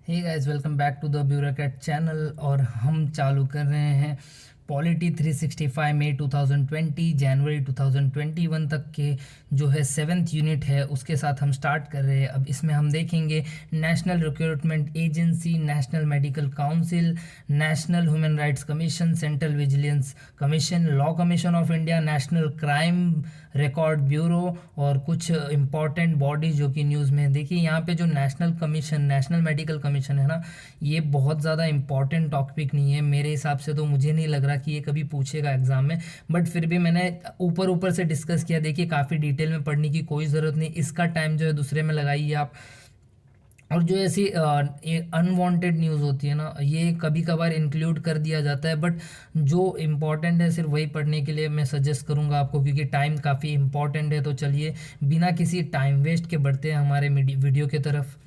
Hey guys, welcome back to the bureaucrat channel. और हम चालू कर रहे हैं पॉलिटी 365 मई 2020 जनवरी 2021 तक के जो है 7th यूनिट है उसके साथ हम स्टार्ट कर रहे हैं। अब इसमें हम देखेंगे national recruitment agency, national medical council, national human rights commission, central vigilance commission, law commission of India, national crime record bureau और कुछ इंपॉर्टेंट बॉडीज जो कि न्यूज़ में है। देखिए यहाँ पे जो national commission, national medical commission है ना, ये बहुत ज़्यादा इंपॉर्टेंट टॉपिक नहीं है मेरे हिसाब से। तो मुझे नहीं लग रहा कि ये कभी पूछेगा एग्जाम में, बट फिर भी मैंने ऊपर ऊपर से डिस्कस किया। देखिए काफ़ी डिटेल में पढ़ने की कोई ज़रूरत नहीं, इसका टाइम जो है दूसरे में लगाइए आप। और जो ऐसी अनवांटेड न्यूज़ होती है ना, ये कभी कभार इंक्लूड कर दिया जाता है, बट जो इम्पोर्टेंट है सिर्फ वही पढ़ने के लिए मैं सजेस्ट करूँगा आपको, क्योंकि टाइम काफ़ी इम्पोर्टेंट है। तो चलिए बिना किसी टाइम वेस्ट के बढ़ते हैं हमारे वीडियो की तरफ।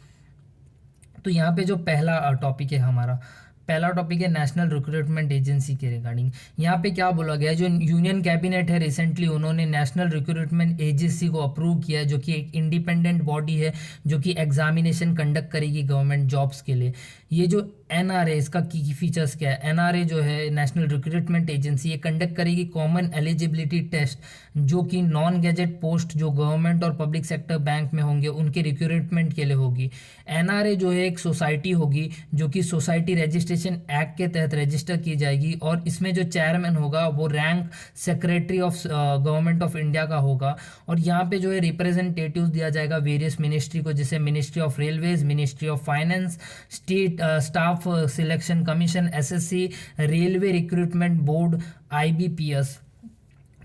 तो यहाँ पे जो पहला टॉपिक है हमारा, पहला टॉपिक है नेशनल रिक्रूटमेंट एजेंसी के रिगार्डिंग। यहाँ पे क्या बोला गया है, जो यूनियन कैबिनेट है रिसेंटली उन्होंने नेशनल रिक्रूटमेंट एजेंसी को अप्रूव किया है, जो कि एक इंडिपेंडेंट बॉडी है जो कि एग्जामिनेशन कंडक्ट करेगी गवर्नमेंट जॉब्स के लिए। ये जो एनआरए, इसका की फीचर्स क्या है, एनआरए जो है नेशनल रिक्रूटमेंट एजेंसी, ये कंडक्ट करेगी कॉमन एलिजिबिलिटी टेस्ट, जो कि नॉन गैजेट पोस्ट जो गवर्नमेंट और पब्लिक सेक्टर बैंक में होंगे उनके रिक्रूटमेंट के लिए होगी। एनआरए जो है एक सोसाइटी होगी जो कि सोसाइटी रजिस्ट्रेशन एक्ट के तहत रजिस्टर की जाएगी, और इसमें जो चेयरमैन होगा वो rank secretary of government of India का होगा। और यहाँ पे जो है रिप्रेजेंटेटिव दिया जाएगा वेरियस मिनिस्ट्री को, जैसे ministry of railways, ministry of finance, state staff selection commission, SSC, railway recruitment board, IBPS.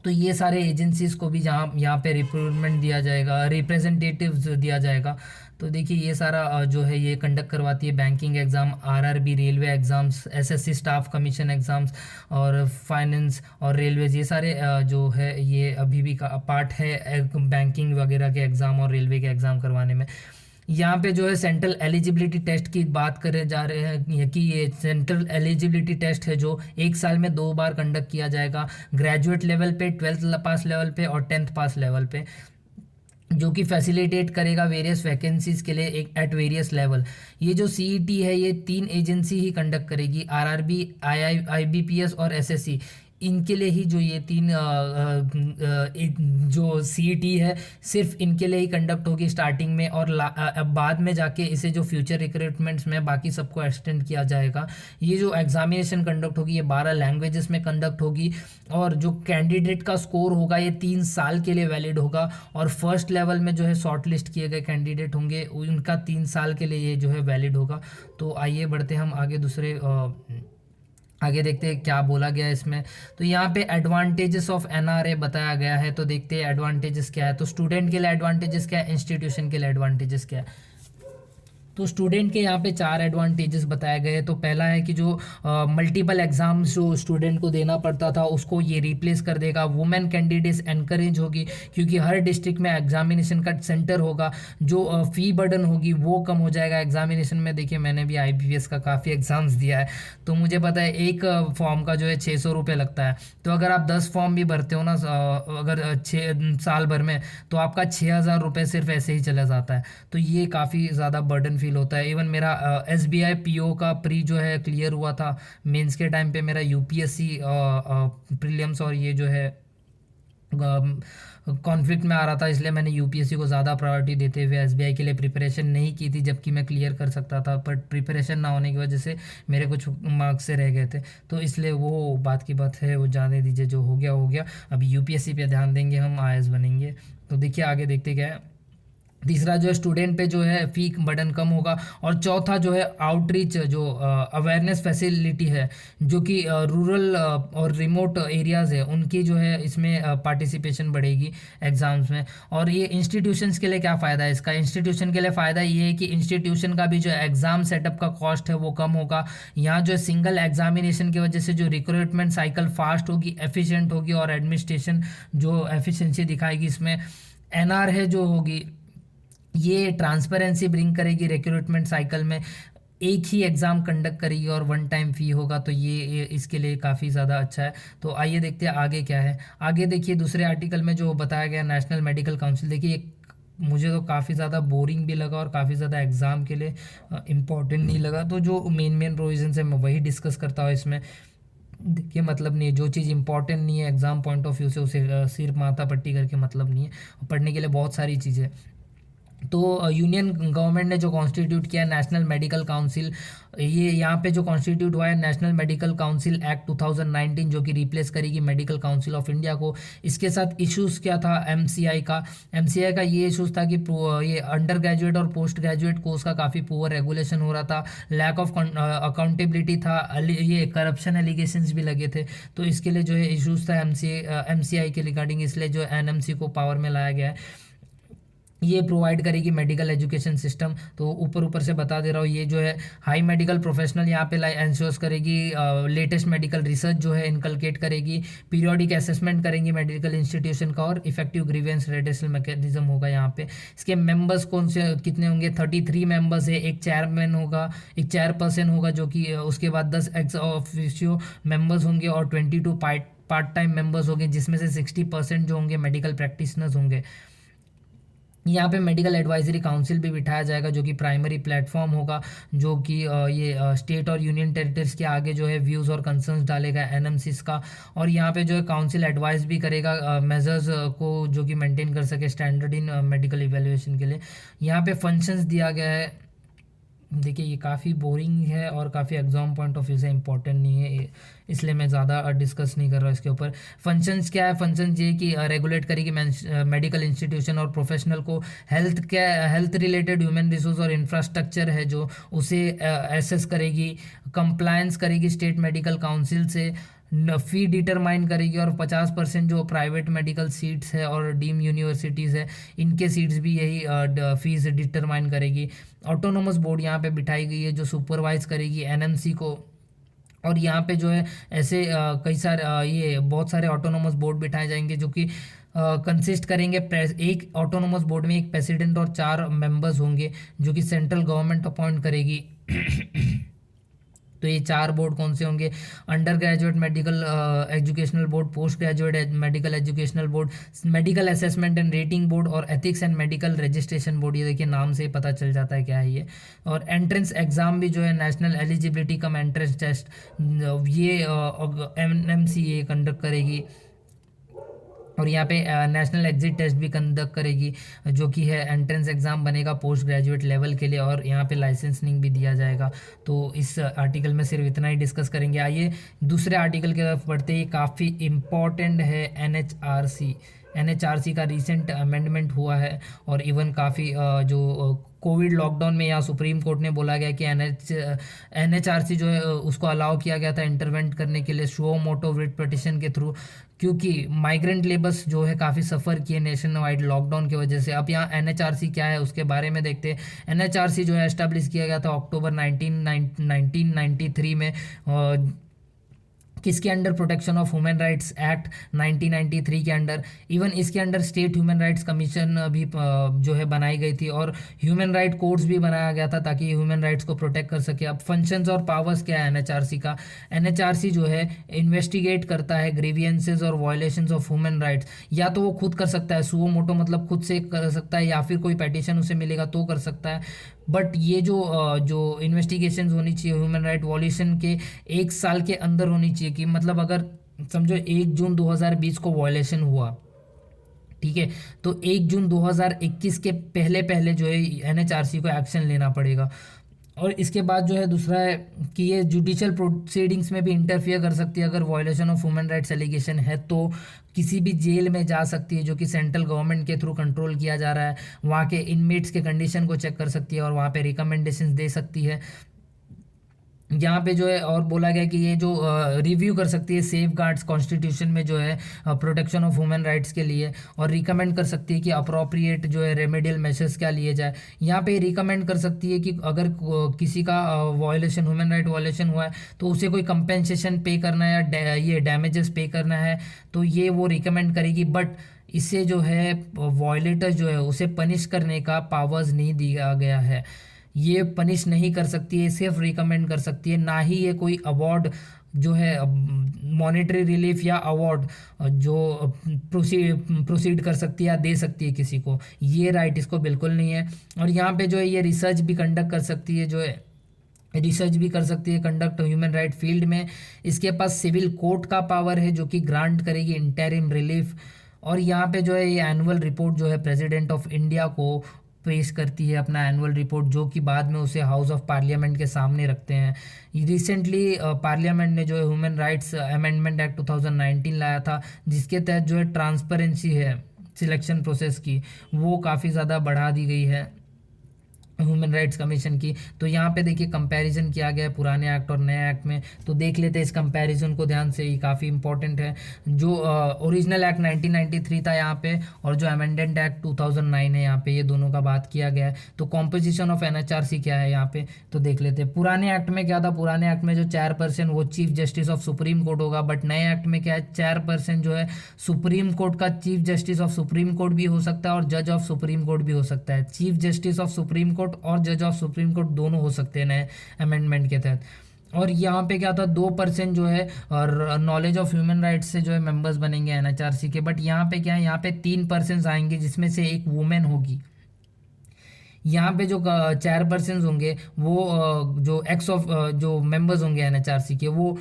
तो ये सारे एजेंसीज को भी जहाँ यहाँ पे रिक्रूटमेंट दिया जाएगा, रिप्रेजेंटेटिव्स दिया जाएगा। तो देखिए ये सारा जो है ये कंडक्ट करवाती है banking exam, RRB, railway exams, SSC staff commission exams और फाइनेंस और रेलवेज। ये सारे जो है ये अभी भी का पार्ट है बैंकिंग वगैरह के एग्ज़ाम और रेलवे के एग्ज़ाम करवाने में। यहाँ पे जो है सेंट्रल एलिजिबिलिटी टेस्ट की बात करें जा रहे हैं कि ये सेंट्रल एलिजिबिलिटी टेस्ट है जो एक साल में 2 बार कंडक्ट किया जाएगा, ग्रेजुएट लेवल पे, 12th पास लेवल पे और 10th पास लेवल पे, जो कि फैसिलिटेट करेगा वेरियस वैकेंसीज के लिए एक एट वेरियस लेवल। ये जो सीईटी है ये 3 एजेंसी ही कंडक्ट करेगी, आरआरबी, आईबीपीएस और एसएससी। इनके लिए ही जो ये तीन जो सीईटी है सिर्फ इनके लिए ही कंडक्ट होगी स्टार्टिंग में, और अब बाद में जाके इसे जो फ्यूचर रिक्रूटमेंट्स में बाकी सबको एक्सटेंड किया जाएगा। ये जो एग्जामिनेशन कंडक्ट होगी ये 12 लैंग्वेजेस में कंडक्ट होगी, और जो कैंडिडेट का स्कोर होगा ये 3 साल के लिए वैलिड होगा। और फर्स्ट लेवल में जो है शॉर्ट लिस्ट किए गए कैंडिडेट होंगे उनका 3 साल के लिए ये जो है वैलिड होगा। तो आइए बढ़ते हम आगे, दूसरे आगे देखते हैं क्या बोला गया है इसमें। तो यहाँ पे एडवांटेजेस ऑफ एनआरए बताया गया है, तो देखते हैं एडवांटेजेस क्या है। तो स्टूडेंट के लिए एडवांटेजेस क्या है, इंस्टीट्यूशन के लिए एडवांटेजेस क्या है। तो स्टूडेंट के यहाँ पे 4 एडवांटेजेस बताए गए हैं। तो पहला है कि जो मल्टीपल एग्जाम्स जो स्टूडेंट को देना पड़ता था उसको ये रिप्लेस कर देगा। वुमेन कैंडिडेट्स एनकरेज होगी, क्योंकि हर डिस्ट्रिक्ट में एग्जामिनेशन का सेंटर होगा। जो फ़ी बर्डन होगी वो कम हो जाएगा एग्जामिनेशन में। देखिए मैंने भी आईबीपीएस का काफ़ी एग्जाम्स दिया है, तो मुझे पता है एक फॉर्म का जो है 600 रुपये लगता है। तो अगर आप 10 फॉर्म भी भरते हो ना, अगर 6 साल भर में, तो आपका 6,000 रुपये सिर्फ ऐसे ही चला जाता है। तो ये काफ़ी ज़्यादा बर्डन फील होता है। इवन मेरा एसबीआई पीओ का प्री जो है क्लियर हुआ था मेंस के टाइम पे, मेरा यूपीएससी प्रीलिम्स और ये जो है कॉन्फ्लिक्ट में आ रहा था, इसलिए मैंने यूपीएससी को ज़्यादा प्रायोरिटी देते हुए एसबीआई के लिए प्रिपरेशन नहीं की थी, जबकि मैं क्लियर कर सकता था। बट प्रिपरेशन ना होने की वजह से मेरे कुछ मार्क्स से रह गए थे, तो इसलिए वो बात की बात है, वो जाने दीजिए, जो हो गया हो गया। अभी यूपीएससी पे ध्यान देंगे, हम आईएएस बनेंगे। तो देखिए आगे देखते क्या है। तीसरा जो है स्टूडेंट पे जो है फी बर्डन कम होगा। और चौथा जो है आउटरीच, जो अवेयरनेस फैसिलिटी है, जो कि रूरल और रिमोट एरियाज़ है उनकी जो है इसमें पार्टिसिपेशन बढ़ेगी एग्ज़ाम्स में। और ये इंस्टीट्यूशंस के लिए क्या फ़ायदा है इसका, इंस्टीट्यूशन के लिए फ़ायदा ये है कि इंस्टीट्यूशन का भी जो एग्ज़ाम सेटअप का कॉस्ट है वो कम होगा। यहाँ जो सिंगल एग्जामिनेशन की वजह से जो रिक्रूटमेंट साइकिल फास्ट होगी, एफिशिएंट होगी, और एडमिनिस्ट्रेशन जो एफिशिएंसी दिखाएगी इसमें। एनआर है जो होगी ये ट्रांसपेरेंसी ब्रिंग करेगी रिक्रूटमेंट साइकिल में, एक ही एग्ज़ाम कंडक्ट करेगी और वन टाइम फ़ी होगा। तो ये इसके लिए काफ़ी ज़्यादा अच्छा है। तो आइए देखते हैं आगे क्या है। आगे देखिए दूसरे आर्टिकल में जो बताया गया नेशनल मेडिकल काउंसिल, देखिए मुझे तो काफ़ी ज़्यादा बोरिंग भी लगा और काफ़ी ज़्यादा एग्ज़ाम के लिए इम्पोर्टेंट नहीं लगा। तो जो मेन प्रोविजन है मैं वही डिस्कस करता हूँ इसमें। देखिए मतलब नहीं है, जो चीज़ इंपॉर्टेंट नहीं है एग्ज़ाम पॉइंट ऑफ व्यू से उसे सिर्फ माथा पट्टी करके मतलब नहीं है। पढ़ने के लिए बहुत सारी चीज़ें। तो यूनियन गवर्नमेंट ने जो कॉन्स्टिट्यूट किया नेशनल मेडिकल काउंसिल, ये यहाँ पे जो कॉन्स्टिट्यूट हुआ है नेशनल मेडिकल काउंसिल एक्ट 2019, जो कि रिप्लेस करेगी मेडिकल काउंसिल ऑफ इंडिया को। इसके साथ इश्यूज़ क्या था एमसीआई का ये इशूज़ था कि ये अंडर ग्रेजुएट और पोस्ट ग्रेजुएट कोर्स का काफ़ी पुअर रेगुलेशन हो रहा था, लैक ऑफ अकाउंटेबिलिटी था, ये करप्शन एलिगेशंस भी लगे थे। तो इसके लिए जो है इशूज़ था एमसीआई के रिगार्डिंग, इसलिए जो एनएमसी को पावर में लाया गया है। ये प्रोवाइड करेगी मेडिकल एजुकेशन सिस्टम। तो ऊपर ऊपर से बता दे रहा हूँ, ये जो है हाई मेडिकल प्रोफेशनल यहाँ पे इंश्योर्स करेगी, लेटेस्ट मेडिकल रिसर्च जो है इनकलकेट करेगी, पीरियोडिक असेसमेंट करेंगी मेडिकल इंस्टीट्यूशन का, और इफेक्टिव ग्रीवेंस रेडिसल मैकेनिज्म होगा यहाँ पे। इसके मेंबर्स कौन से कितने होंगे, 33 मेंबर्स है, एक चेयरमैन होगा, एक चेयरपर्सन होगा, जो कि उसके बाद 10 एक्स ऑफिशियो मेंबर्स होंगे और 22 पार्ट टाइम मेंबर्स होंगे, जिसमें से 60% जो होंगे मेडिकल प्रैक्टिशनर्स होंगे। यहाँ पे मेडिकल एडवाइजरी काउंसिल भी बिठाया जाएगा, जो कि प्राइमरी प्लेटफॉर्म होगा, जो कि ये स्टेट और यूनियन टेरिटरीज के आगे जो है व्यूज़ और कंसर्न्स डालेगा एनएमसीज का। और यहाँ पे जो है काउंसिल एडवाइस भी करेगा मेजर्स को जो कि मेंटेन कर सके स्टैंडर्ड इन मेडिकल इवैल्यूएशन के लिए। यहाँ पे फंक्शंस दिया गया है। देखिए ये काफ़ी बोरिंग है और काफ़ी एग्जाम पॉइंट ऑफ व्यू से इंपॉर्टेंट नहीं है, इसलिए मैं ज़्यादा डिस्कस नहीं कर रहा हूँ इसके ऊपर। फंक्शंस क्या है, फंक्शंस ये कि रेगुलेट करेगी मेडिकल इंस्टीट्यूशन और प्रोफेशनल को, हेल्थ रिलेटेड ह्यूमन रिसोर्स और इंफ्रास्ट्रक्चर है जो उसे एसेस करेगी, कंप्लायंस करेगी स्टेट मेडिकल काउंसिल से, फ़ी डिटरमाइन करेगी, और 50% जो प्राइवेट मेडिकल सीट्स है और डीम यूनिवर्सिटीज़ है इनके सीट्स भी यही फीस डिटरमाइन करेगी। ऑटोनोमस बोर्ड यहाँ पे बिठाई गई है जो सुपरवाइज करेगी एनएमसी को। और यहाँ पे जो है ऐसे कई सारे ये बहुत सारे ऑटोनोमस बोर्ड बिठाए जाएंगे, जो कि कंसिस्ट करेंगे एक ऑटोनोमस बोर्ड में एक प्रेसिडेंट और 4 मेंबर्स होंगे, जो कि सेंट्रल गवर्नमेंट अपॉइंट करेगी। तो ये 4 बोर्ड कौन से होंगे, undergraduate medical educational board, post graduate medical educational board, medical assessment and rating board, और ethics and medical registration board. ये देखिए नाम से ही पता चल जाता है क्या है ये। और एंट्रेंस एग्जाम भी जो है national eligibility cum entrance test, ये एनएमसी ये कंडक्ट करेगी। और यहाँ पे नेशनल एग्जिट टेस्ट भी कंडक्ट करेगी, जो कि है एंट्रेंस एग्ज़ाम बनेगा पोस्ट ग्रेजुएट लेवल के लिए, और यहाँ पे लाइसेंसिंग भी दिया जाएगा। तो इस आर्टिकल में सिर्फ इतना ही डिस्कस करेंगे। आइए दूसरे आर्टिकल की तरफ बढ़ते ही, काफ़ी इम्पॉर्टेंट है एनएचआरसी का रिसेंट अमेंडमेंट हुआ है। और इवन काफ़ी जो कोविड लॉकडाउन में यहाँ सुप्रीम कोर्ट ने बोला गया कि एनएचआरसी जो है उसको अलाउ किया गया था इंटरवेंट करने के लिए शो मोटो रिट पिटिशन के थ्रू, क्योंकि माइग्रेंट लेबर्स जो है काफ़ी सफ़र किए नेशन वाइड लॉकडाउन की वजह से। अब यहाँ एनएचआरसी क्या है उसके बारे में देखते हैं। एनएचआरसी जो है एस्टेब्लिश किया गया था अक्टूबर 1993 में, किसके under, protection of human rights act 1993 के अंडर। इवन इसके under state human rights commission भी जो है बनाई गई थी, और ह्यूमन राइट कोड्स भी बनाया गया था ताकि ह्यूमन राइट्स को प्रोटेक्ट कर सके। अब फंक्शंस और पावर्स क्या है एनएचआरसी का, एनएचआरसी जो है इन्वेस्टिगेट करता है ग्रीवियंसेस और वायलेशंस ऑफ ह्यूमन राइट्स। या तो वो खुद कर सकता है, सुओ मोटो मतलब खुद से कर सकता है, या फिर कोई पेटिशन उसे मिलेगा तो कर सकता है। बट ये जो इन्वेस्टिगेशंस होनी चाहिए ह्यूमन राइट वॉल्यूशन के 1 साल के अंदर होनी चाहिए। कि मतलब अगर समझो 1 जून 2020 को वॉयलेशन हुआ, ठीक है, तो 1 जून 2021 के पहले पहले जो है एनएचआरसी को एक्शन लेना पड़ेगा। और इसके बाद जो है दूसरा है कि ये जुडिशियल प्रोसीडिंग्स में भी इंटरफियर कर सकती है। अगर violation of human rights allegation है तो किसी भी जेल में जा सकती है जो कि सेंट्रल गवर्नमेंट के थ्रू कंट्रोल किया जा रहा है, वहाँ के इनमेट्स के कंडीशन को चेक कर सकती है और वहाँ पे रिकमेंडेशंस दे सकती है। यहाँ पे जो है और बोला गया कि ये जो रिव्यू कर सकती है सेफ गार्ड्स कॉन्स्टिट्यूशन में जो है प्रोटेक्शन ऑफ ह्यूमन राइट्स के लिए, और रिकमेंड कर सकती है कि अप्रोप्रिएट जो है रेमेडियल मेजर्स क्या लिए जाए। यहाँ पे रिकमेंड कर सकती है कि अगर किसी का वायलेशन ह्यूमन राइट वायलेशन हुआ है तो उसे कोई कंपेंसेशन पे करना है या ये डैमेजेस पे करना है, तो ये वो रिकमेंड करेगी। बट इससे जो है वायलेटर जो है उसे पनिश करने का पावर्स नहीं दिया गया है। ये पनिश नहीं कर सकती है, सिर्फ रिकमेंड कर सकती है, ना ही ये कोई अवार्ड जो है मॉनेटरी रिलीफ या अवार्ड जो प्रोसीड कर सकती है या दे सकती है किसी को, ये राइट इसको बिल्कुल नहीं है। और यहाँ पे जो है ये रिसर्च भी कंडक्ट कर सकती है, जो है रिसर्च भी कर सकती है कंडक्ट ह्यूमन राइट फील्ड में। इसके पास सिविल कोर्ट का पावर है जो कि ग्रांट करेगी इंटरिम रिलीफ। और यहाँ पे जो है ये एनुअल रिपोर्ट जो है प्रेसिडेंट ऑफ इंडिया को पेश करती है, अपना एनुअल रिपोर्ट, जो कि बाद में उसे हाउस ऑफ पार्लियामेंट के सामने रखते हैं। रिसेंटली पार्लियामेंट ने जो है ह्यूमन राइट्स अमेंडमेंट एक्ट 2019 लाया था, जिसके तहत जो है ट्रांसपेरेंसी है सिलेक्शन प्रोसेस की, वो काफ़ी ज़्यादा बढ़ा दी गई है ह्यूमन राइट्स कमीशन की। तो यहाँ पे देखिए कंपैरिजन किया गया है पुराने एक्ट और नए एक्ट में, तो देख लेते हैं इस कंपैरिजन को ध्यान से, ये काफ़ी इंपॉर्टेंट है। जो ओरिजिनल एक्ट 1993 था यहाँ पे, और जो अमेंडेड एक्ट 2009 है यहाँ पे, ये दोनों का बात किया गया है। तो कॉम्पोजिशन ऑफ एनएचआरसी क्या है यहाँ पे, तो देख लेते हैं। पुराने एक्ट में क्या था, पुराने एक्ट में जो चेयरपर्सन वो chief justice of supreme court होगा, बट नए एक्ट में क्या है, चेयरपर्सन जो है सुप्रीम कोर्ट का chief justice of supreme court भी हो सकता है और जज ऑफ सुप्रीम कोर्ट भी हो सकता है। Chief justice of supreme court और जज ऑफ सुप्रीम कोर्ट दोनों हो सकते हैं नए अमेंडमेंट के तहत। और यहाँ पे क्या था, 2% जो है और नॉलेज ऑफ ह्यूमन राइट्स से जो है मेंबर्स बनेंगे एनएचआरसी के। बट यहाँ पे क्या है, यहाँ पे 3% आएंगे जिसमें से एक वुमेन होगी। यहाँ पे जो चेयरपर्सन होंगे वो जो एक्स ऑफ जो मेंबर्स होंगे एनएचआरसी के, वो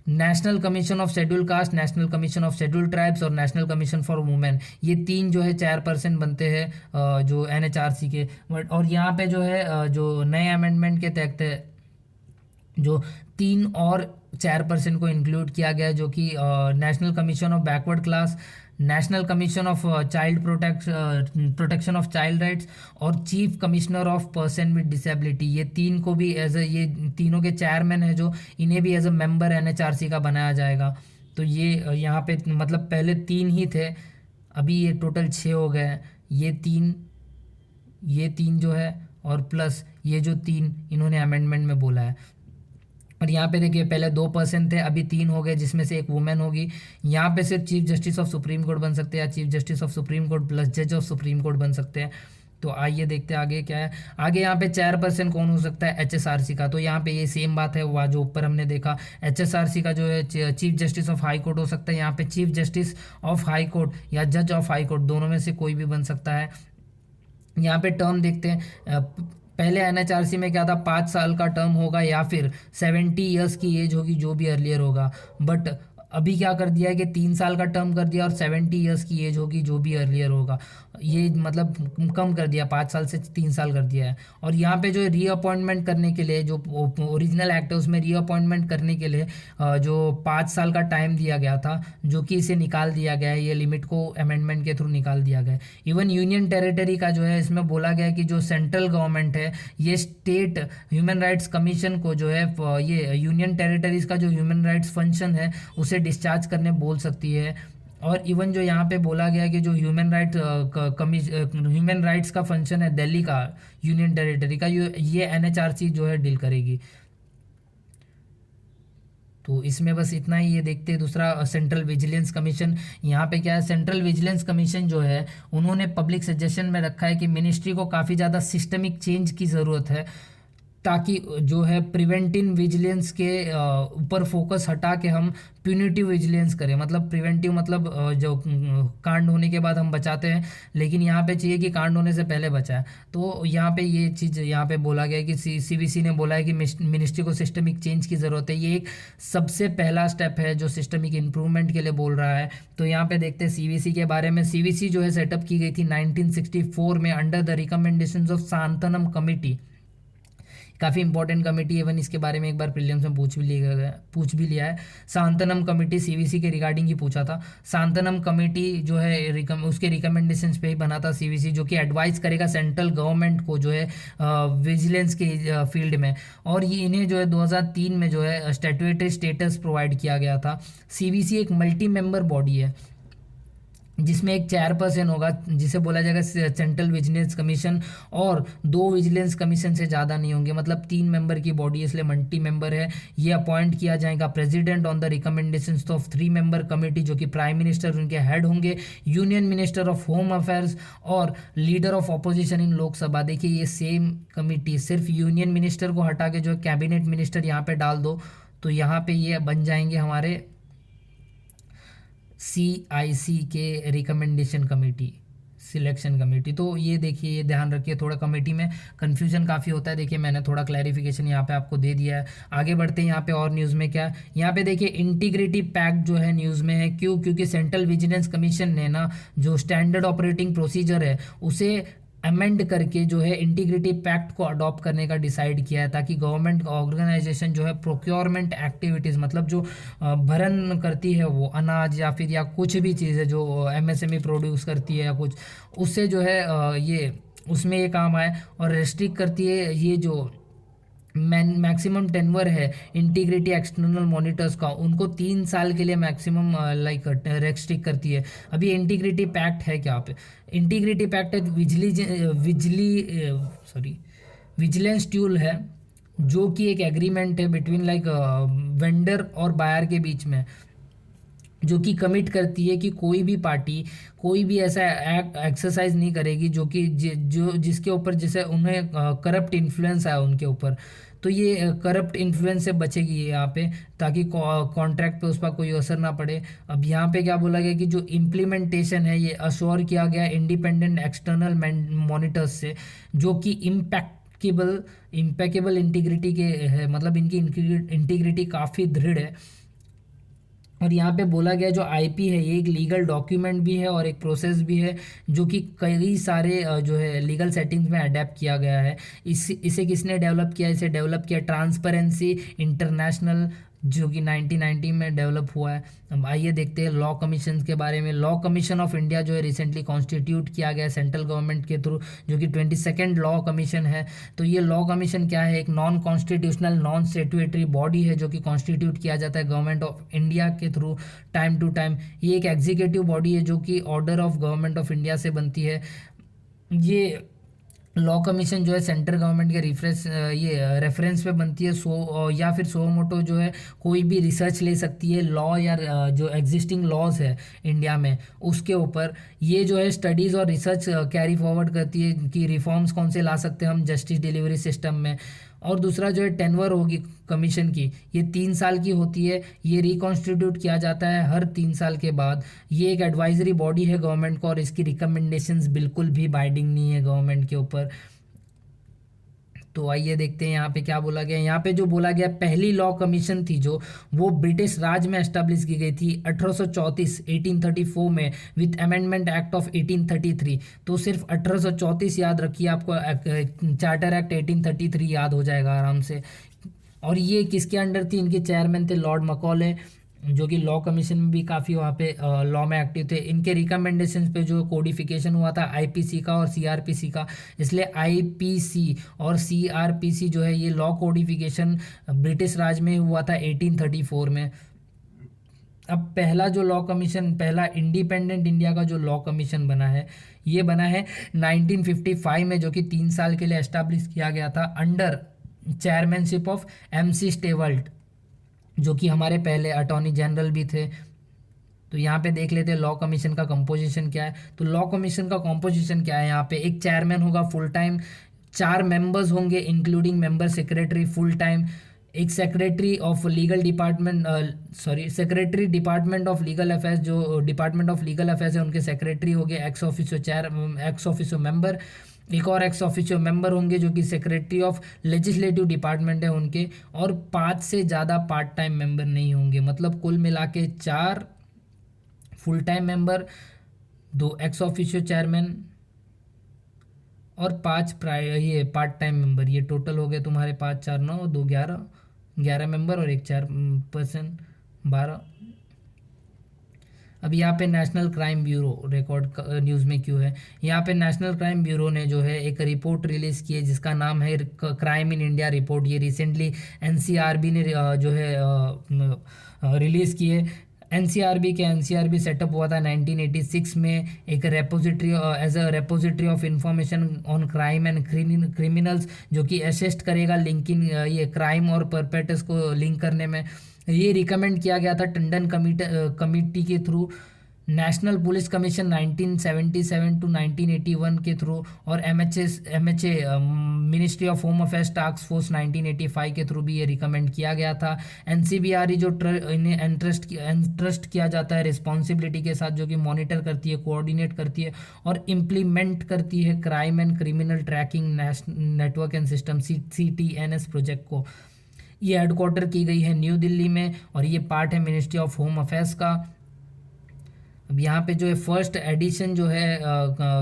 national commission of schedule caste, national commission of schedule tribes और नेशनल कमीशन फॉर वुमेन, ये 3 जो है चेयरपर्सन बनते हैं जो एनएचआरसी के। बट और यहाँ पे जो है जो नए अमेंडमेंट के तहत जो 3 और चेयरपर्सन को इंक्लूड किया गया है, जो कि national commission of backward class, national commission of child protection of child rights और chief commissioner of person with disability. ये 3 को भी एज ए, ये तीनों के चेयरमैन है जो, इन्हें भी एज अ मेंबर एनएचआरसी का बनाया जाएगा। तो ये यहाँ पे मतलब पहले 3 ही थे, अभी ये टोटल 6 हो गए हैं। ये तीन जो है और प्लस ये जो 3 इन्होंने अमेंडमेंट में बोला है। और यहाँ पे देखिए पहले 2% थे, अभी 3 हो गए, जिसमें से एक वुमेन होगी। यहाँ पे सिर्फ chief justice of supreme court बन सकते हैं या chief justice of supreme court plus जज ऑफ सुप्रीम कोर्ट बन सकते हैं। तो आइए देखते हैं आगे क्या है। आगे यहाँ पे चेयरपर्सन कौन हो सकता है, एचएसआरसी का। तो यहाँ पे ये सेम बात है, वह जो ऊपर हमने देखा, एचएसआरसी का जो है chief justice of high court हो सकता है। यहाँ पे chief justice of high court या जज ऑफ हाई कोर्ट, दोनों में से कोई भी बन सकता है। यहाँ पे टर्म देखते हैं, पहले एनएचआरसी में क्या था, 5 साल का टर्म होगा या फिर 70 ईयर्स की एज होगी, जो भी अर्लियर होगा। बट अभी क्या कर दिया है कि 3 साल का टर्म कर दिया और 70 ईयर्स की एज होगी, जो भी अर्लियर होगा। ये मतलब कम कर दिया, 5 साल से 3 साल कर दिया है। और यहाँ पे जो रीअपॉइंटमेंट करने के लिए, जो ओरिजिनल एक्ट है उसमें रीअपॉइंटमेंट करने के लिए जो 5 साल का टाइम दिया गया था, जो कि इसे निकाल दिया गया है, ये लिमिट को अमेंडमेंट के थ्रू निकाल दिया गया है। इवन यूनियन टेरिटरी का जो है, इसमें बोला गया है कि जो सेंट्रल गवर्नमेंट है, ये स्टेट ह्यूमन राइट्स कमीशन को जो है ये यूनियन टेरिटरीज का जो ह्यूमन राइट्स फंक्शन है उसे डिस्चार्ज करने बोल सकती है। और इवन जो यहाँ पे बोला गया कि जो ह्यूमन राइट्स का फंक्शन है दिल्ली का यूनियन टेरिटरी का, ये एनएचआरसी जो है डील करेगी। तो इसमें बस इतना ही। ये देखते हैं दूसरा, सेंट्रल विजिलेंस कमीशन। यहाँ पे क्या है, सेंट्रल विजिलेंस कमीशन जो है उन्होंने पब्लिक सजेशन में रखा है कि मिनिस्ट्री को काफ़ी ज़्यादा सिस्टमिक चेंज की ज़रूरत है, ताकि जो है प्रिवेंटिव विजिलेंस के ऊपर फोकस हटा के हम प्यूनिटिव विजिलेंस करें। मतलब प्रिवेंटिव मतलब जो कांड होने के बाद हम बचाते हैं, लेकिन यहाँ पे चाहिए कि कांड होने से पहले बचाए। तो यहाँ पे ये चीज़ यहाँ पे बोला गया है कि सीवीसी ने बोला है कि मिनिस्ट्री को सिस्टमिक चेंज की ज़रूरत है। ये एक सबसे पहला स्टेप है जो सिस्टमिक इम्प्रूवमेंट के लिए बोल रहा है। तो यहाँ पे देखते हैं सीवीसी के बारे में। सीवीसी जो है सेटअप की गई थी 1964 में under the recommendations of Santhanam committee. काफ़ी इंपॉर्टेंट कमेटी, इवन इसके बारे में एक बार प्रीलिम्स में पूछ भी लिया है। सांतनम कमेटी सीवीसी के रिगार्डिंग ही पूछा था। सांतनम कमेटी जो है उसके रिकमेंडेशंस पे ही बना था सीवीसी, जो कि एडवाइस करेगा सेंट्रल गवर्नमेंट को जो है विजिलेंस के फील्ड में। और ये इन्हें जो है 2003 में जो है स्टैट्यूटरी स्टेटस प्रोवाइड किया गया था। सीवीसी एक मल्टी मेंबर बॉडी है जिसमें एक चेयरपर्सन होगा, जिसे बोला जाएगा सेंट्रल विजिलेंस कमीशन, और 2 विजिलेंस कमीशन से ज़्यादा नहीं होंगे। मतलब 3 मेंबर की बॉडी, इसलिए मल्टी मेंबर है। ये अपॉइंट किया जाएगा president on the recommendations of 3 member committee, जो कि प्राइम मिनिस्टर उनके हेड होंगे, union minister of home affairs और leader of opposition in Lok Sabha. देखिए ये सेम कमेटी, सिर्फ यूनियन मिनिस्टर को हटा के जो है कैबिनेट मिनिस्टर यहाँ पे डाल दो, तो यहाँ पे ये बन जाएंगे हमारे CIC के रिकमेंडेशन कमेटी, सिलेक्शन कमेटी। तो ये देखिए, ये ध्यान रखिए, थोड़ा कमेटी में कन्फ्यूजन काफ़ी होता है। देखिए मैंने थोड़ा क्लैरिफिकेशन यहाँ पे आपको दे दिया है। आगे बढ़ते हैं यहाँ पे और न्यूज़ में क्या, यहाँ पे देखिए इंटीग्रिटी पैक्ट जो है न्यूज़ में है। क्यों? क्योंकि सेंट्रल विजिलेंस कमीशन ने ना जो स्टैंडर्ड ऑपरेटिंग प्रोसीजर है उसे अमेंड करके जो है इंटीग्रिटी पैक्ट को अडॉप्ट करने का डिसाइड किया है, ताकि गवर्नमेंट ऑर्गेनाइजेशन जो है प्रोक्योरमेंट एक्टिविटीज़, मतलब जो भरण करती है वो अनाज या फिर या कुछ भी चीज़ है जो MSME प्रोड्यूस करती है या कुछ, उससे जो है ये उसमें ये काम आए, और रेस्ट्रिक्ट करती है ये जो मैक्सिमम टेन्वर है इंटीग्रिटी एक्सटर्नल मॉनिटर्स का, उनको 3 साल के लिए मैक्सिमम लाइक रेस्ट्रिक्ट करती है। अभी इंटीग्रिटी पैक्ट है क्या पे, इंटीग्रिटी पैक्ट एक विजिलेंस टूल है, जो कि एक एग्रीमेंट है बिटवीन लाइक वेंडर और बायर के बीच में, जो कि कमिट करती है कि कोई भी पार्टी कोई भी ऐसा एक्सरसाइज नहीं करेगी जो कि जो जिसके ऊपर जैसे उन्हें करप्ट इन्फ्लुएंस आया उनके ऊपर। तो ये करप्ट इन्फ्लुएंस से बचेगी यहाँ पे, ताकि कॉन्ट्रैक्ट पे उस पर कोई असर ना पड़े। अब यहाँ पे क्या बोला गया कि जो इम्प्लीमेंटेशन है ये अश्योर किया गया इंडिपेंडेंट एक्सटर्नल मॉनिटर्स से, जो कि इम्पेकेबल इंटीग्रिटी के है, मतलब इनकी इंटीग्रिटी काफ़ी दृढ़ है। और यहाँ पे बोला गया जो IP है ये एक लीगल डॉक्यूमेंट भी है और एक प्रोसेस भी है, जो कि कई सारे जो है लीगल सेटिंग्स में अडेप्ट किया गया है। इसे किसने डेवलप किया? इसे डेवलप किया ट्रांसपेरेंसी इंटरनेशनल, जो कि 1990 में डेवलप हुआ है। अब आइए देखते हैं लॉ कमीशन के बारे में। लॉ कमीशन ऑफ इंडिया जो है रिसेंटली कॉन्स्टिट्यूट किया गया सेंट्रल गवर्नमेंट के थ्रू, जो कि 22nd लॉ कमीशन है। तो ये लॉ कमीशन क्या है? एक non constitutional non statutory body है, जो कि कॉन्स्टिट्यूट किया जाता है गवर्नमेंट ऑफ इंडिया के थ्रू टाइम टू टाइम। ये एक एग्जीक्यूटिव बॉडी है जो कि order of government of India से बनती है। ये लॉ कमीशन जो है सेंट्रल गवर्नमेंट के रेफरेंस पे बनती है। या फिर सो मोटो जो है कोई भी रिसर्च ले सकती है लॉ या जो एग्जिस्टिंग लॉज है इंडिया में उसके ऊपर। ये जो है स्टडीज़ और रिसर्च कैरी फॉरवर्ड करती है कि रिफॉर्म्स कौन से ला सकते हैं हम जस्टिस डिलीवरी सिस्टम में। और दूसरा जो है टेनवर होगी कमीशन की, ये 3 साल की होती है। ये रिकॉन्स्टिट्यूट किया जाता है हर 3 साल के बाद। ये एक एडवाइजरी बॉडी है गवर्नमेंट को, और इसकी रिकमेंडेशंस बिल्कुल भी बाइंडिंग नहीं है गवर्नमेंट के ऊपर। तो आइए देखते हैं यहाँ पे क्या बोला गया। यहाँ पे जो बोला गया, पहली लॉ कमीशन थी जो, वो ब्रिटिश राज में एस्टेब्लिश की गई थी 1834 1834 में, विथ अमेंडमेंट एक्ट ऑफ 1833। तो सिर्फ 1834 याद रखिए, आपको चार्टर एक्ट 1833 याद हो जाएगा आराम से। और ये किसके अंडर थी? इनके चेयरमैन थे लॉर्ड मकॉले, जो कि लॉ कमीशन में भी काफ़ी वहाँ पे लॉ में एक्टिव थे। इनके रिकमेंडेशंस पे जो कोडिफिकेशन हुआ था IPC का और CRPC का, इसलिए IPC और CRPC जो है ये लॉ कोडिफिकेशन ब्रिटिश राज में हुआ था 1834 में। अब पहला जो लॉ कमीशन, पहला इंडिपेंडेंट इंडिया का जो लॉ कमीशन बना है, ये बना है 1955 में, जो कि 3 साल के लिए एस्टैब्लिश किया गया था under chairmanship of MC Stewart, जो कि हमारे पहले अटॉर्नी जनरल भी थे। तो यहाँ पे देख लेते हैं लॉ कमीशन का कंपोजिशन क्या है। तो लॉ कमीशन का कंपोजिशन क्या है? यहाँ पे एक चेयरमैन होगा फुल टाइम, 4 मेंबर्स होंगे including member secretary full time, एक secretary of legal department, secretary department of legal affairs, जो डिपार्टमेंट ऑफ लीगल अफेयर्स है उनके सेक्रेटरी हो गए, एक्स ऑफिसो मेंबर। एक और एक्स ऑफिशियो मेंबर होंगे जो कि सेक्रेटरी ऑफ लेजिस्लेटिव डिपार्टमेंट है उनके। और 5 से ज़्यादा पार्ट टाइम मेंबर नहीं होंगे, मतलब कुल मिला के 4 full time member, 2 ex officio chairman और 5 ये पार्ट टाइम मेंबर। ये टोटल हो गए तुम्हारे 5 4 9 2 11 मेंबर और एक चेयरपर्सन 12। अब यहाँ पे national crime bureau record news में क्यों है? यहाँ पे नेशनल क्राइम ब्यूरो ने जो है एक रिपोर्ट रिलीज़ की है जिसका नाम है क्राइम इन इंडिया रिपोर्ट। ये रिसेंटली NCRB ने जो है रिलीज़ की है। NCRB सेटअप हुआ था 1986 में, एक repository as a repository of information on crime and criminals, जो कि असिस्ट करेगा लिंकिंग ये क्राइम और परपेटर्स को लिंक करने में। ये रिकमेंड किया गया था टंडन कमेटी के through, national police commission 1977 to 1981 के थ्रू, और MHA ministry of home affairs task force 1985 के थ्रू भी ये रिकमेंड किया गया था। एनसीबीआरई जो इन्हें एंट्रस्ट किया जाता है रिस्पॉन्सिबिलिटी के साथ, जो कि मॉनिटर करती है, कोऑर्डिनेट करती है और इम्प्लीमेंट करती है crime and criminal tracking network and system CTNS project को। ये हेडक्वार्टर की गई है न्यू दिल्ली में और ये पार्ट है मिनिस्ट्री ऑफ होम अफेयर्स का। अब यहाँ पे जो है फर्स्ट एडिशन जो है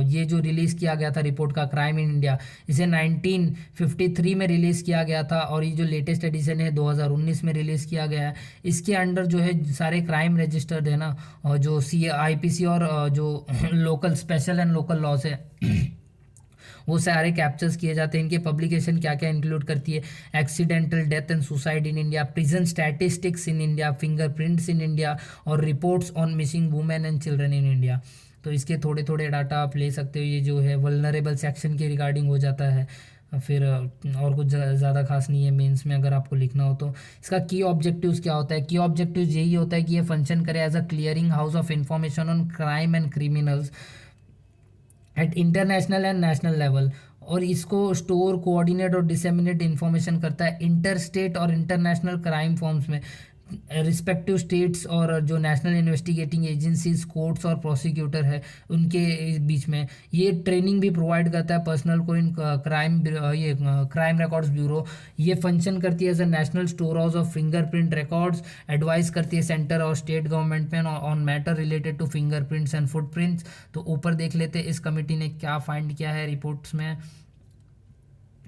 ये जो रिलीज़ किया गया था रिपोर्ट का, क्राइम इन इंडिया, इसे 1953 में रिलीज़ किया गया था और ये जो लेटेस्ट एडिशन है 2019 में रिलीज़ किया गया है। इसके अंडर जो है सारे क्राइम रजिस्टर्ड है ना, जो IPC और जो local special and local laws है वो सारे कैप्चर्स किए जाते हैं। इनके पब्लिकेशन क्या क्या इंक्लूड करती है, accidental death and suicide in India, prison statistics in India, fingerprints in India और reports on missing women and children in India. तो इसके थोड़े थोड़े डाटा आप ले सकते हो। ये जो है वल्नरेबल सेक्शन के रिगार्डिंग हो जाता है। फिर और कुछ ज़्यादा खास नहीं है मेंस में अगर आपको लिखना हो तो। इसका की ऑब्जेक्टिव्स क्या होता है, की ऑब्जेक्टिव्स यही होता है कि ये फंक्शन करे as a clearing house of information on crime and criminals at international and national level, और इसको स्टोर, कोऑर्डिनेट और डिसेमिनेट इन्फॉर्मेशन करता है इंटर स्टेट और इंटरनेशनल क्राइम फॉर्म्स में, रिस्पेक्टिव स्टेट्स और जो नेशनल इन्वेस्टिगेटिंग एजेंसीज, कोर्ट्स और प्रोसिक्यूटर है उनके बीच में। ये ट्रेनिंग भी प्रोवाइड करता है पर्सनल को इन क्राइम रिकॉर्ड्स ब्यूरो। ये फंक्शन करती है as a national store house of fingerprint records, advise करती है सेंटर और स्टेट गवर्नमेंट में on matter related to fingerprints and footprints. तो ऊपर देख लेते हैं इस कमेटी ने क्या फाइंड किया है रिपोर्ट्स में।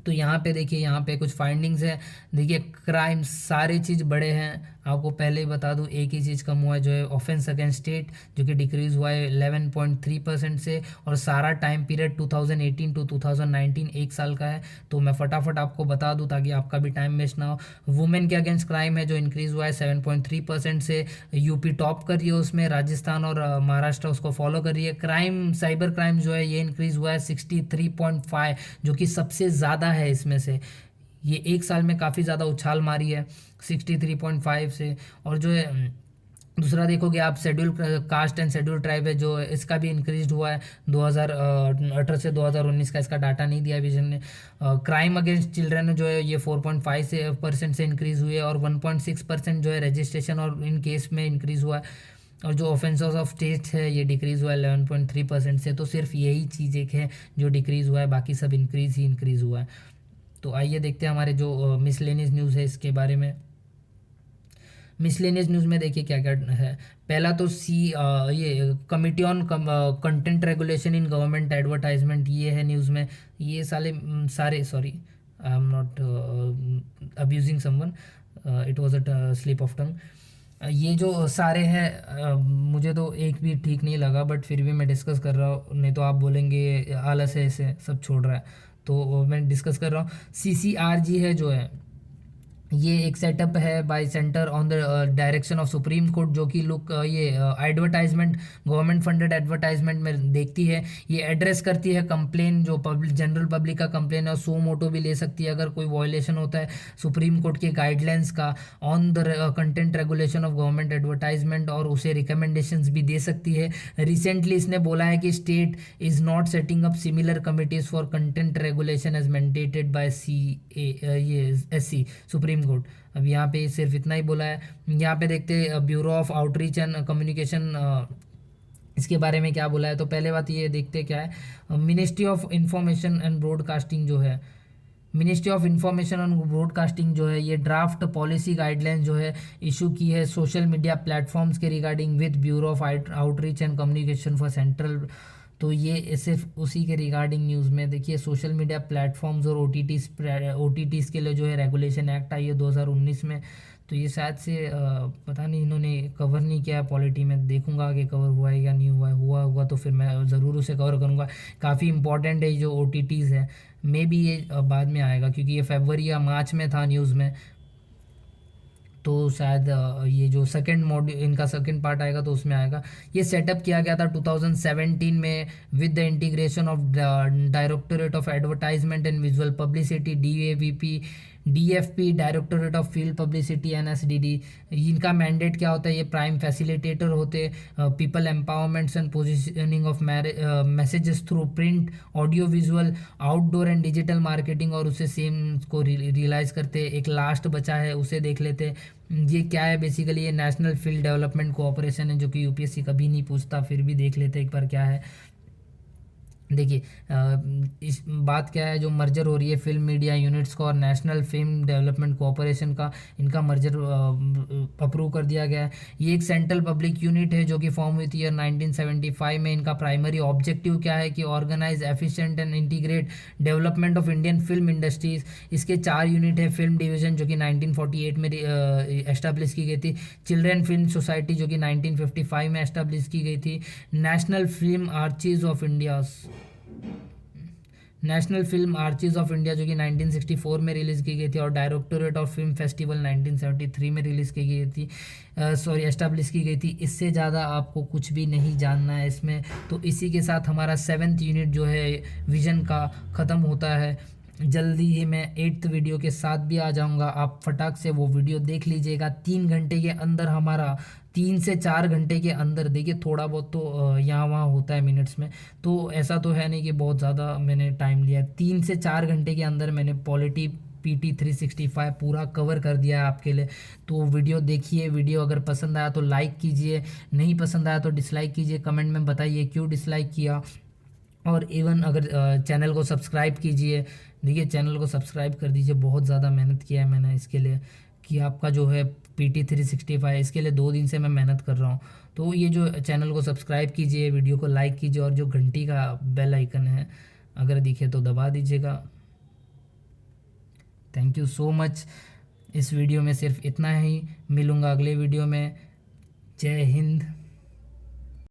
तो यहाँ पे देखिए, यहाँ पे कुछ फाइंडिंग्स है। देखिए क्राइम सारे चीज़ बड़े हैं, आपको पहले ही बता दूँ। एक ही चीज़ कम हुआ है जो है ऑफेंस अगेंस्ट स्टेट, जो कि डिक्रीज़ हुआ है 11.3% से, और सारा टाइम पीरियड 2018 टू 2019 एक साल का है। तो मैं फटाफट आपको बता दूँ ताकि आपका भी टाइम वेस्ट ना हो। वुमेन के अगेंस्ट क्राइम है जो इंक्रीज़ हुआ है 7.3% से, यूपी टॉप कर रही है उसमें, राजस्थान और महाराष्ट्र उसको फॉलो कर रही है। क्राइम, साइबर क्राइम जो है ये इंक्रीज़ हुआ है 63.5, जो कि सबसे ज़्यादा है इसमें से। ये एक साल में काफ़ी ज़्यादा उछाल मारी है 63.5 से। और जो है दूसरा देखोगे आप, schedule caste and schedule tribe है जो इसका भी इंक्रीज हुआ है 2018 से 2019 का इसका डाटा नहीं दिया विजन ने। क्राइम अगेंस्ट चिल्ड्रन जो है ये 4.5% से इंक्रीज़ हुई है, और 1.6% जो है रजिस्ट्रेशन और इन केस में इंक्रीज़ हुआ है। और जो ऑफेंसेस ऑफ स्टेट है ये डिक्रीज़ हुआ है 11.3% से। तो सिर्फ यही चीज़ एक है जो डिक्रीज़ हुआ है, बाकी सब इंक्रीज़ ही इंक्रीज़ हुआ है। तो आइए देखते हैं हमारे जो मिसलेनियस न्यूज़ है इसके बारे में। मिसलेनियस न्यूज़ में देखिए क्या क्या है। पहला तो ये committee on content regulation in government advertisement, ये है न्यूज़ में। ये सारे sorry, I am not abusing someone, it was a slip of tongue. ये जो सारे हैं मुझे तो एक भी ठीक नहीं लगा, बट फिर भी मैं डिस्कस कर रहा हूँ, नहीं तो आप बोलेंगे आलस है इसे सब छोड़ रहा है। तो मैं डिस्कस कर रहा हूँ। CCRG है जो है ये एक सेटअप है bye centre on the direction of supreme court, जो कि लुक ये एडवर्टाइजमेंट, गवर्नमेंट फंडेड एडवर्टाइजमेंट में देखती है। ये एड्रेस करती है कंप्लेन, जो जनरल पब्लिक का कंप्लेन है, और सो मोटो भी ले सकती है अगर कोई वायलेशन होता है सुप्रीम कोर्ट के गाइडलाइंस का on the content regulation of government advertisement, और उसे रिकमेंडेशंस भी दे सकती है। रिसेंटली इसने बोला है कि state is not setting up similar committees for content regulation as mandated by SC supreme court. अब यहाँ पे सिर्फ इतना ही बोला है। यहाँ पे देखते हैं bureau of outreach and communication, इसके बारे में क्या बोला है। तो पहले बात ये देखते क्या है। Ministry of information and broadcasting जो है, ministry of information and broadcasting जो है ये ड्राफ्ट पॉलिसी गाइडलाइन जो है इशू की है सोशल मीडिया प्लेटफॉर्म्स के regarding with bureau of outreach and communication for central. तो ये सिर्फ उसी के रिगार्डिंग न्यूज़ में देखिए, सोशल मीडिया प्लेटफॉर्म्स और OTTs के लिए जो है रेगुलेशन एक्ट आई है 2019 में। तो ये शायद से पता नहीं इन्होंने कवर नहीं किया है पॉलिटी में, देखूंगा कि कवर हुआ है या नहीं हुआ है। हुआ तो फिर मैं ज़रूर उसे कवर करूँगा। काफ़ी इंपॉर्टेंट है जो OTTs है। मे बी ये बाद में आएगा क्योंकि ये फरवरी या मार्च में था न्यूज़ में, तो शायद ये जो सेकंड मॉड्यूल इनका सेकंड पार्ट आएगा तो उसमें आएगा। ये सेटअप किया गया था 2017 में with the integration of directorate of advertisement and visual publicity DAVP DFP, directorate of field publicity, NSDD, इनका मैंडेट क्या होता है? ये प्राइम फैसिलिटेटर होते, people empowerments and positioning of messages through print, audio visual, outdoor and digital marketing, और उसे same को realise करते। एक लास्ट बचा है, उसे देख लेते। ये क्या है बेसिकली? ये नेशनल फील्ड डेवलपमेंट कोऑपरेशन है, जो कि यूपीएससी कभी नहीं पूछता, फिर भी देख लेते एक बार क्या है। देखिए, इस बात क्या है, जो मर्जर हो रही है फिल्म मीडिया यूनिट्स का और नेशनल फिल्म डेवलपमेंट कोऑपरेशन का, इनका मर्जर अप्रूव कर दिया गया है। ये एक सेंट्रल पब्लिक यूनिट है जो कि फॉर्म हुई थी ईयर 1975 में। इनका प्राइमरी ऑब्जेक्टिव क्या है? कि organise, efficient and integrate development of Indian film industries. इसके 4 यूनिट है। फिल्म डिवीजन जो कि 1948 में एस्टेब्लिश की गई थी। चिल्ड्रन फिल्म सोसाइटी जो कि 1955 में एस्टेब्लिश की गई थी। National film archives of India, national film archives of India जो कि 1964 में रिलीज़ की गई थी। और डायरेक्टोरेट ऑफ फिल्म फेस्टिवल 1973 में रिलीज़ की गई थी, सॉरी एस्टेब्लिश की गई थी। इससे ज़्यादा आपको कुछ भी नहीं जानना है इसमें। तो इसी के साथ हमारा 7th यूनिट जो है विजन का ख़त्म होता है। जल्दी ही मैं 8th वीडियो के साथ भी आ जाऊंगा, आप फटाक से वो वीडियो देख लीजिएगा। 3 घंटे के अंदर हमारा, 3 से 4 घंटे के अंदर, देखिए थोड़ा बहुत तो यहाँ वहाँ होता है मिनट्स में, तो ऐसा तो है नहीं कि बहुत ज़्यादा मैंने टाइम लिया है। 3 से 4 घंटे के अंदर मैंने पॉलिटी PT 365 पूरा कवर कर दिया है आपके लिए। तो वीडियो देखिए, वीडियो अगर पसंद आया तो लाइक कीजिए, नहीं पसंद आया तो डिसलाइक कीजिए, कमेंट में बताइए क्यों डिसलाइक किया। और इवन अगर चैनल को सब्सक्राइब कीजिए। देखिए चैनल को सब्सक्राइब कर दीजिए, बहुत ज़्यादा मेहनत किया है मैंने इसके लिए, कि आपका जो है PT 365, इसके लिए 2 दिन से मैं मेहनत कर रहा हूँ। तो ये जो चैनल को सब्सक्राइब कीजिए, वीडियो को लाइक कीजिए, और जो घंटी का बेल आइकन है अगर दिखे तो दबा दीजिएगा। Thank you so much. इस वीडियो में सिर्फ इतना ही, मिलूँगा अगले वीडियो में। जय हिंद।